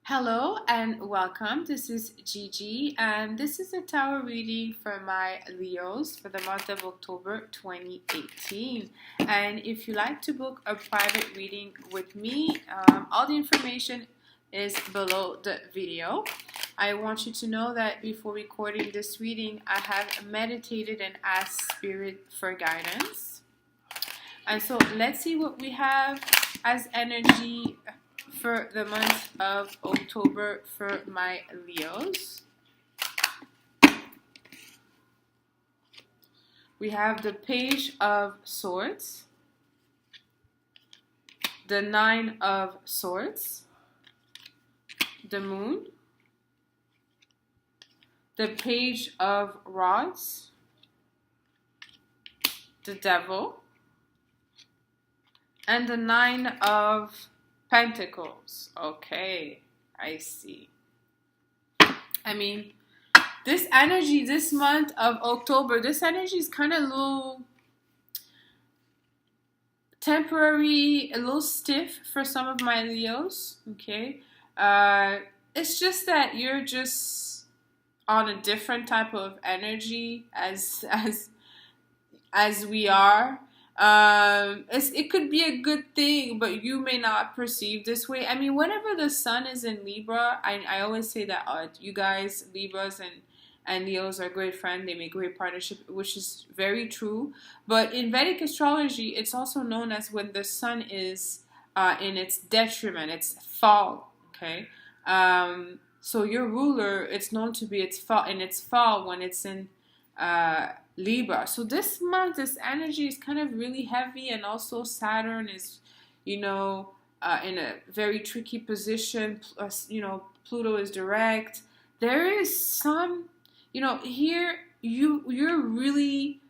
Hello and welcome. This is Gigi, and this is a tarot reading for my Leos for the month of October 2018. And if you like to book a private reading with me, all the information is below the video. I want you to know that before recording this reading, I have meditated and asked Spirit for guidance. And so let's see what we have as energy for the month of October for my Leos. We have the Page of Swords, the Nine of Swords, the Moon, the Page of Rods, the Devil, and the Nine of Pentacles. Okay, I see. I mean, this energy this month of October, this energy is kind of a little temporary, a little stiff for some of my Leos. Okay, it's just that you're just on a different type of energy as we are. It could be a good thing, but you may not perceive this way. I mean, whenever the sun is in Libra, I always say that you guys, Libras and Leos, are great friends. They make great partnership, which is very true. But in Vedic astrology, it's also known as when the sun is in its detriment, its fall. Okay, so your ruler, it's known to be its fall when it's in Libra. So this month, this energy is kind of really heavy, and also Saturn is, in a very tricky position. Plus, Pluto is direct. There is some, here you're really.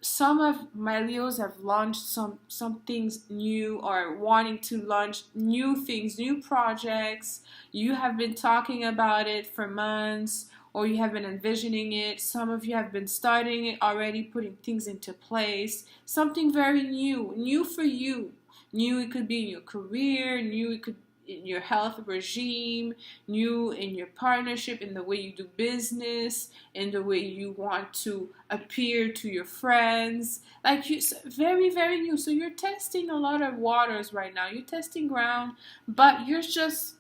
Some of my Leos have launched some things new, or wanting to launch new things, new projects. You have been talking about it for months, or you have been envisioning it. Some of you have been starting it already, putting things into place. Something very new for you. New, it could be in your career, new, it could in your health regime, new in your partnership, in the way you do business, in the way you want to appear to your friends. Like very, very new. So you're testing a lot of waters right now. You're testing ground, but you're just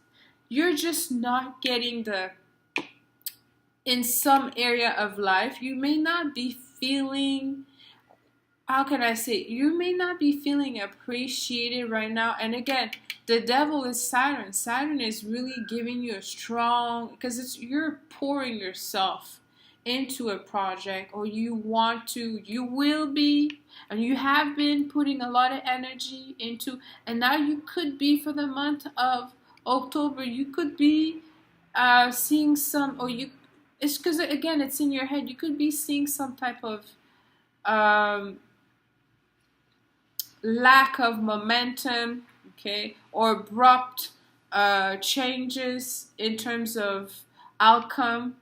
not getting in some area of life, you may not be feeling, how can I say, you may not be feeling appreciated right now. And again, the devil is Saturn. Saturn is really giving you a strong, because you're pouring yourself into a project, or you will be, and you have been putting a lot of energy into, and now you could be, for the month of October, you could be seeing some, it's because, again, it's in your head. You could be seeing some type of lack of momentum, okay, or abrupt changes in terms of outcome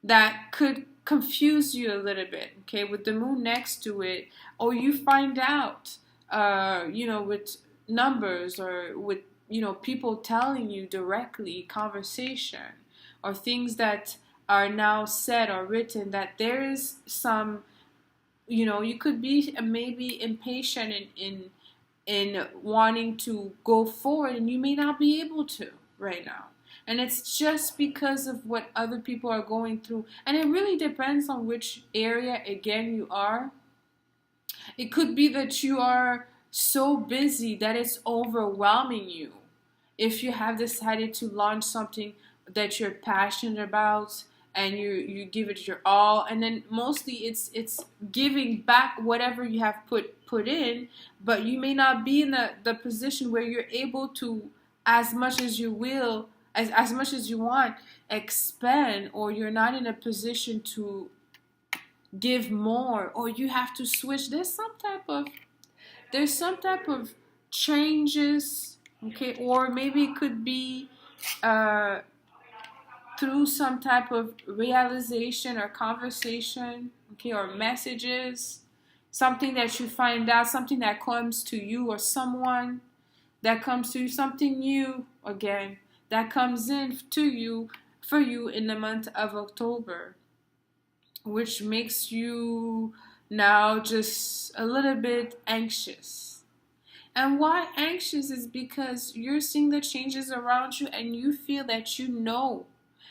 that could confuse you a little bit, okay, with the moon next to it. Or you find out, with numbers, or with, people telling you directly, conversation, or things that are now said or written, that there is some, you could be maybe impatient in wanting to go forward, and you may not be able to right now. And it's just because of what other people are going through. And it really depends on which area, again, you are. It could be that you are so busy that it's overwhelming you. If you have decided to launch something that you're passionate about, and you give it your all, and then mostly it's giving back whatever you have put in, but you may not be in the position where you're able to, as much as you will, as much as you want, expand, or you're not in a position to give more, or you have to switch. There's some type of changes, okay, or maybe it could be through some type of realization or conversation, okay, or messages, something that you find out, something that comes to you, or someone that comes to you, something new, again, that comes in to you for you in the month of October, which makes you now just a little bit anxious. And why anxious is because you're seeing the changes around you and you feel that you know,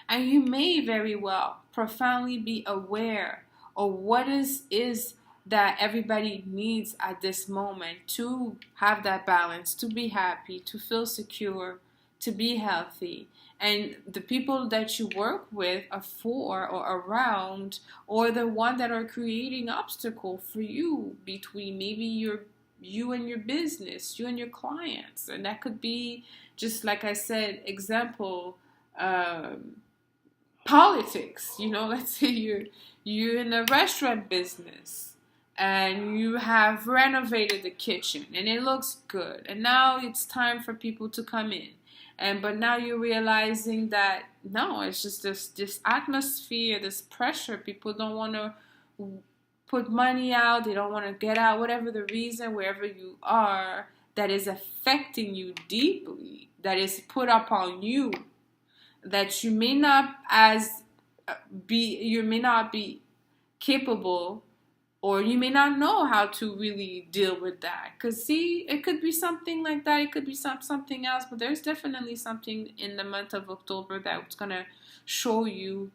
and you may very well profoundly be aware of what is that everybody needs at this moment to have that balance, to be happy, to feel secure, to be healthy. And the people that you work with are for or around, or the one that are creating obstacle for you between maybe you and your business, you and your clients. And that could be, just like I said, example, politics. Let's say you're in a restaurant business and you have renovated the kitchen and it looks good, and now it's time for people to come in. But now you're realizing that no, it's just this atmosphere, this pressure. People don't want to put money out, they don't want to get out, whatever the reason, wherever you are, that is affecting you deeply, that is put upon you, that you may not be capable, or you may not know how to really deal with that. Because see, it could be something like that, it could be something else, but there's definitely something in the month of October that's going to show you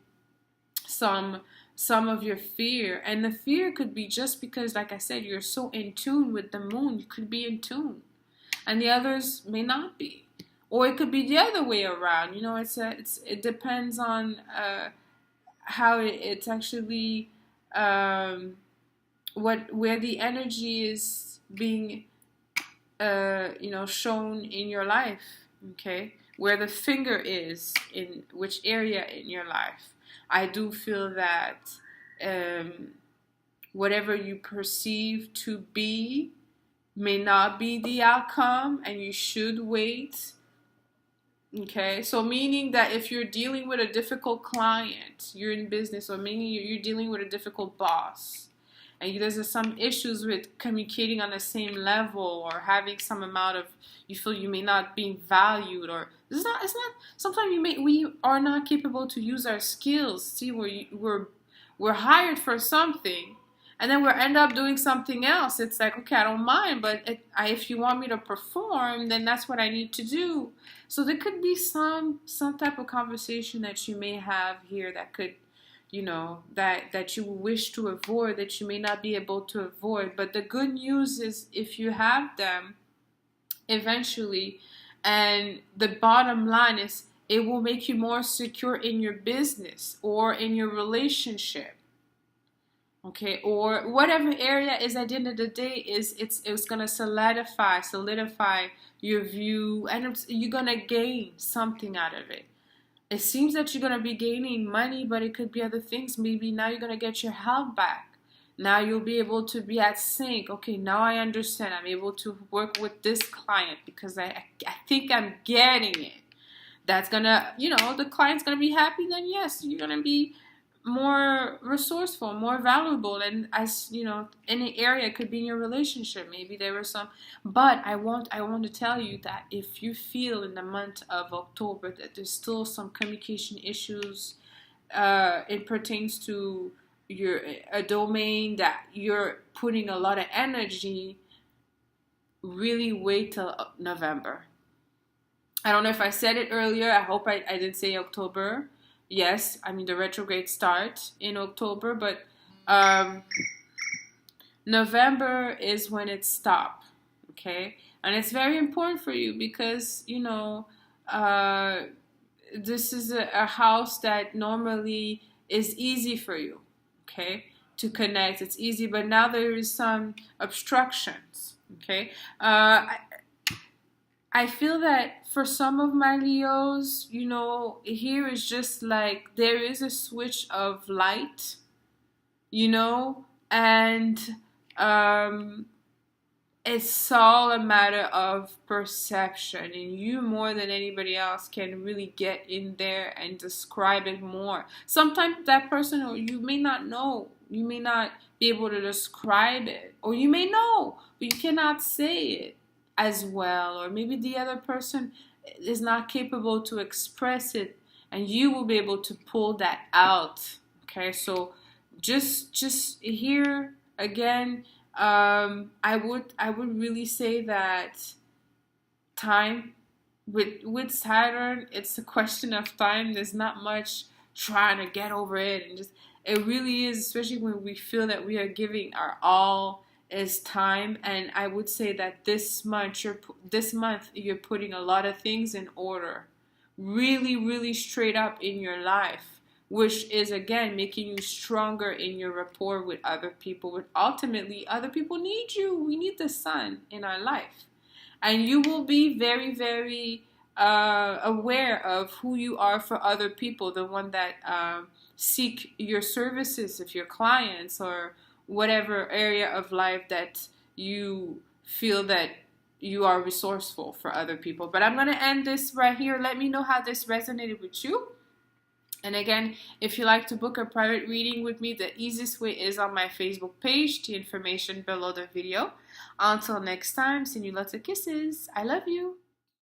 some of your fear. And the fear could be just because, like I said, you're so in tune with the moon. You could be in tune and the others may not be, or it could be the other way around. It depends on how it's actually where the energy is being shown in your life. Okay, where the finger is, in which area in your life. I do feel that whatever you perceive to be may not be the outcome, and you should wait. Okay, so meaning that if you're dealing with a difficult client, you're in business, or meaning you're dealing with a difficult boss, and there's some issues with communicating on the same level, or having some amount of, you feel you may not be valued, or it's not. Sometimes we are not capable to use our skills. See, we're hired for something, and then we end up doing something else. It's like, okay, I don't mind, but if you want me to perform, then that's what I need to do. So there could be some type of conversation that you may have here that could, that you wish to avoid, that you may not be able to avoid. But the good news is, if you have them eventually, and the bottom line is, it will make you more secure in your business or in your relationship. Okay, or whatever area is, at the end of the day, it's gonna solidify your view, and you're gonna gain something out of it. It seems that you're gonna be gaining money, but it could be other things. Maybe now you're gonna get your health back. Now you'll be able to be at sync. Okay, now I understand. I'm able to work with this client because I think I'm getting it. That's gonna, the client's gonna be happy. Then yes, you're gonna be more resourceful, more valuable. And as any area, it could be in your relationship. Maybe there were some, but I want to tell you that if you feel in the month of October that there's still some communication issues, it pertains to a domain that you're putting a lot of energy, really wait till November. I don't know if I said it earlier. I hope I didn't say October. Yes, the retrograde starts in October, but November is when it stops. Okay, and it's very important for you because this is a house that normally is easy for you. Okay, to connect, it's easy, but now there is some obstructions. Okay, I feel that for some of my Leos, here is just like there is a switch of light, and it's all a matter of perception, and you more than anybody else can really get in there and describe it more. Sometimes that person, or you may not know, you may not be able to describe it, or you may know, but you cannot say it as well, or maybe the other person is not capable to express it, and you will be able to pull that out. Okay, so just here again, I would really say that time with Saturn, it's a question of time. There's not much trying to get over it, and just it really is, especially when we feel that we are giving our all, is time. And I would say that this month you're putting a lot of things in order, really really straight up in your life, which is again making you stronger in your rapport with other people. With ultimately, other people need you. We need the sun in our life, and you will be very very aware of who you are for other people, the one that seek your services, if your clients or whatever area of life that you feel that you are resourceful for other people. But I'm going to end this right here. Let me know how this resonated with you. And again, if you like to book a private reading with me, the easiest way is on my Facebook page. The information below the video. Until next time, send you lots of kisses. I love you.